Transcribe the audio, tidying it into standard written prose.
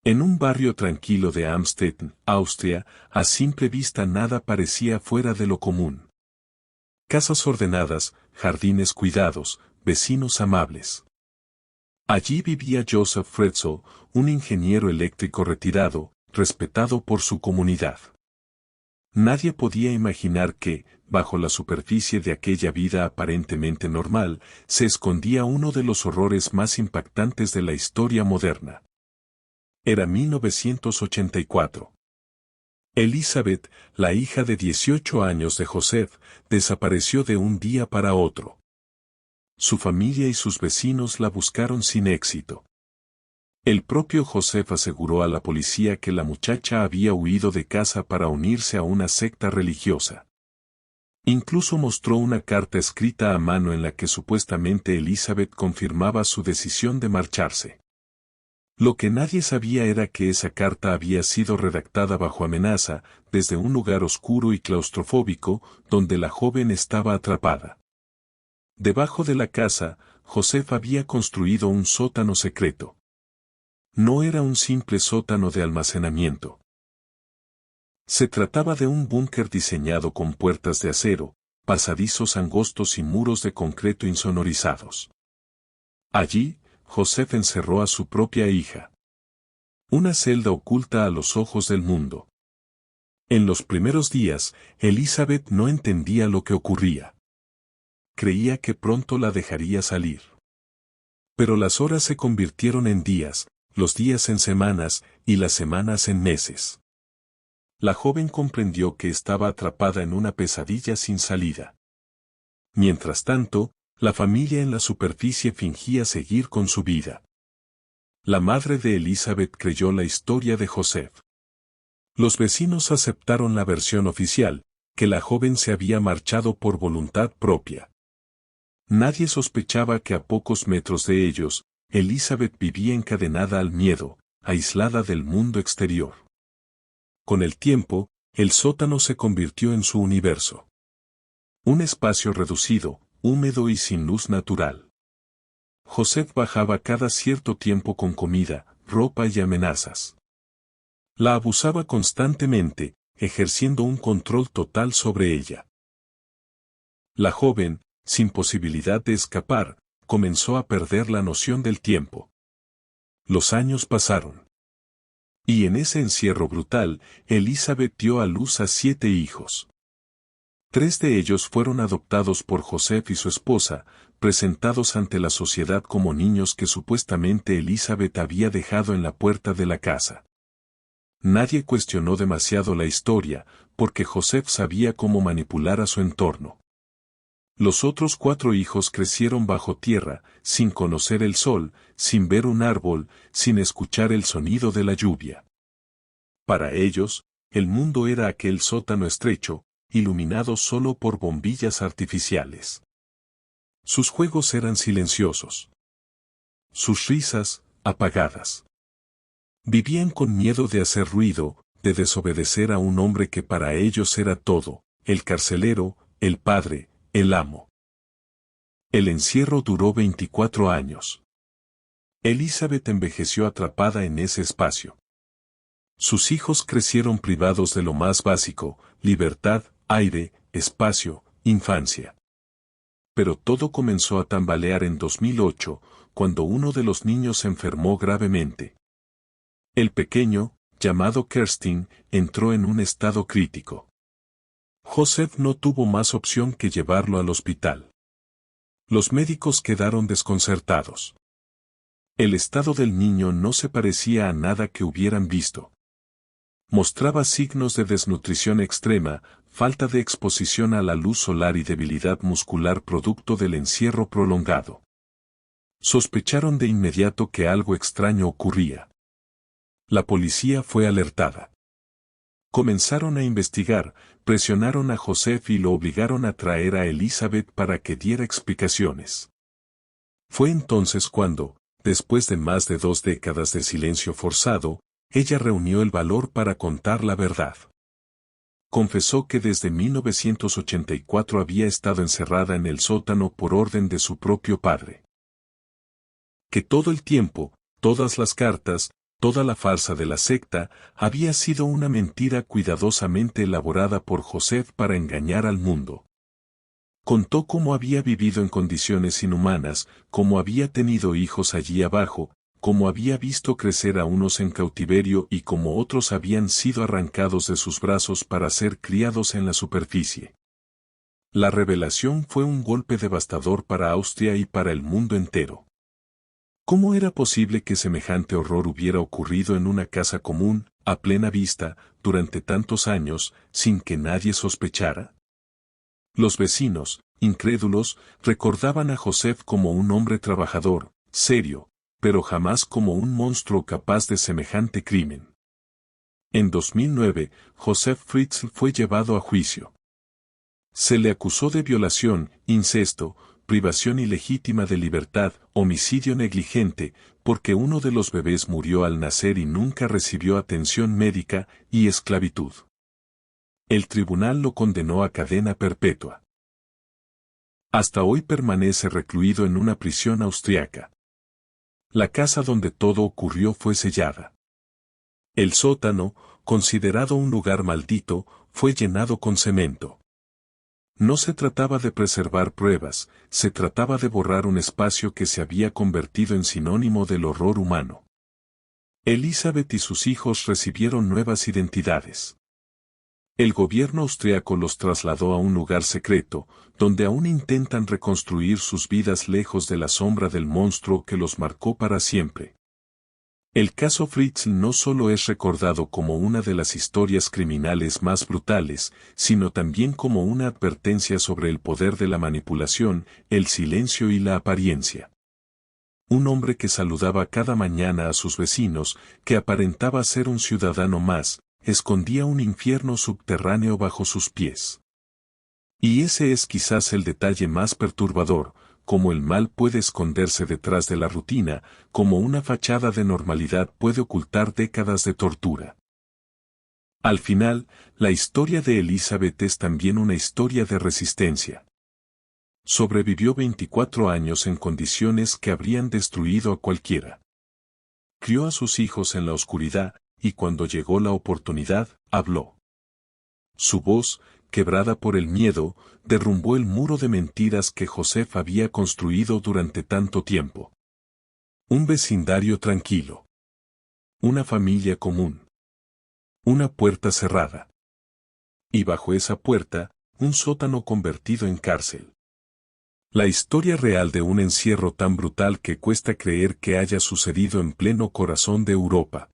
En un barrio tranquilo de Amstetten, Austria, a simple vista nada parecía fuera de lo común. Casas ordenadas, jardines cuidados, vecinos amables. Allí vivía Joseph Fritzl, un ingeniero eléctrico retirado, respetado por su comunidad. Nadie podía imaginar que, bajo la superficie de aquella vida aparentemente normal, se escondía uno de los horrores más impactantes de la historia moderna. Era 1984. Elizabeth, la hija de 18 años de Joseph, desapareció de un día para otro. Su familia y sus vecinos la buscaron sin éxito. El propio Joseph aseguró a la policía que la muchacha había huido de casa para unirse a una secta religiosa. Incluso mostró una carta escrita a mano en la que supuestamente Elizabeth confirmaba su decisión de marcharse. Lo que nadie sabía era que esa carta había sido redactada bajo amenaza, desde un lugar oscuro y claustrofóbico, donde la joven estaba atrapada. Debajo de la casa, Joseph había construido un sótano secreto. No era un simple sótano de almacenamiento. Se trataba de un búnker diseñado con puertas de acero, pasadizos angostos y muros de concreto insonorizados. Allí, Joseph encerró a su propia hija. Una celda oculta a los ojos del mundo. En los primeros días, Elizabeth no entendía lo que ocurría. Creía que pronto la dejaría salir. Pero las horas se convirtieron en días, los días en semanas, y las semanas en meses. La joven comprendió que estaba atrapada en una pesadilla sin salida. Mientras tanto, la familia en la superficie fingía seguir con su vida. La madre de Elizabeth creyó la historia de Joseph. Los vecinos aceptaron la versión oficial, que la joven se había marchado por voluntad propia. Nadie sospechaba que a pocos metros de ellos, Elizabeth vivía encadenada al miedo, aislada del mundo exterior. Con el tiempo, el sótano se convirtió en su universo. Un espacio reducido, húmedo y sin luz natural. Joseph bajaba cada cierto tiempo con comida, ropa y amenazas. La abusaba constantemente, ejerciendo un control total sobre ella. La joven, sin posibilidad de escapar, comenzó a perder la noción del tiempo. Los años pasaron. Y en ese encierro brutal, Elizabeth dio a luz a 7 hijos. 3 de ellos fueron adoptados por Joseph y su esposa, presentados ante la sociedad como niños que supuestamente Elizabeth había dejado en la puerta de la casa. Nadie cuestionó demasiado la historia, porque Joseph sabía cómo manipular a su entorno. Los otros 4 hijos crecieron bajo tierra, sin conocer el sol, sin ver un árbol, sin escuchar el sonido de la lluvia. Para ellos, el mundo era aquel sótano estrecho, iluminado solo por bombillas artificiales. Sus juegos eran silenciosos. Sus risas, apagadas. Vivían con miedo de hacer ruido, de desobedecer a un hombre que para ellos era todo, el carcelero, el padre, el amo. El encierro duró 24 años. Elizabeth envejeció atrapada en ese espacio. Sus hijos crecieron privados de lo más básico, libertad, aire, espacio, infancia. Pero todo comenzó a tambalear en 2008, cuando uno de los niños se enfermó gravemente. El pequeño, llamado Kerstin, entró en un estado crítico. Joseph no tuvo más opción que llevarlo al hospital. Los médicos quedaron desconcertados. El estado del niño no se parecía a nada que hubieran visto. Mostraba signos de desnutrición extrema, falta de exposición a la luz solar y debilidad muscular producto del encierro prolongado. Sospecharon de inmediato que algo extraño ocurría. La policía fue alertada. Comenzaron a investigar, presionaron a Joseph y lo obligaron a traer a Elizabeth para que diera explicaciones. Fue entonces cuando, después de más de 2 décadas de silencio forzado, ella reunió el valor para contar la verdad. Confesó que desde 1984 había estado encerrada en el sótano por orden de su propio padre. Que todo el tiempo, todas las cartas, Toda la farsa de la secta había sido una mentira cuidadosamente elaborada por Joseph para engañar al mundo. Contó cómo había vivido en condiciones inhumanas, cómo había tenido hijos allí abajo, cómo había visto crecer a unos en cautiverio y cómo otros habían sido arrancados de sus brazos para ser criados en la superficie. La revelación fue un golpe devastador para Austria y para el mundo entero. ¿Cómo era posible que semejante horror hubiera ocurrido en una casa común, a plena vista, durante tantos años, sin que nadie sospechara? Los vecinos, incrédulos, recordaban a Joseph como un hombre trabajador, serio, pero jamás como un monstruo capaz de semejante crimen. En 2009, Joseph Fritzl fue llevado a juicio. Se le acusó de violación, incesto, privación ilegítima de libertad, homicidio negligente, porque uno de los bebés murió al nacer y nunca recibió atención médica, y esclavitud. El tribunal lo condenó a cadena perpetua. Hasta hoy permanece recluido en una prisión austriaca. La casa donde todo ocurrió fue sellada. El sótano, considerado un lugar maldito, fue llenado con cemento. No se trataba de preservar pruebas, se trataba de borrar un espacio que se había convertido en sinónimo del horror humano. Elizabeth y sus hijos recibieron nuevas identidades. El gobierno austriaco los trasladó a un lugar secreto, donde aún intentan reconstruir sus vidas lejos de la sombra del monstruo que los marcó para siempre. El caso Fritzl no solo es recordado como una de las historias criminales más brutales, sino también como una advertencia sobre el poder de la manipulación, el silencio y la apariencia. Un hombre que saludaba cada mañana a sus vecinos, que aparentaba ser un ciudadano más, escondía un infierno subterráneo bajo sus pies. Y ese es quizás el detalle más perturbador, como el mal puede esconderse detrás de la rutina, como una fachada de normalidad puede ocultar décadas de tortura. Al final, la historia de Elizabeth es también una historia de resistencia. Sobrevivió 24 años en condiciones que habrían destruido a cualquiera. Crió a sus hijos en la oscuridad, y cuando llegó la oportunidad, habló. Su voz, quebrada por el miedo, derrumbó el muro de mentiras que Joseph había construido durante tanto tiempo. Un vecindario tranquilo. Una familia común. Una puerta cerrada. Y bajo esa puerta, un sótano convertido en cárcel. La historia real de un encierro tan brutal que cuesta creer que haya sucedido en pleno corazón de Europa.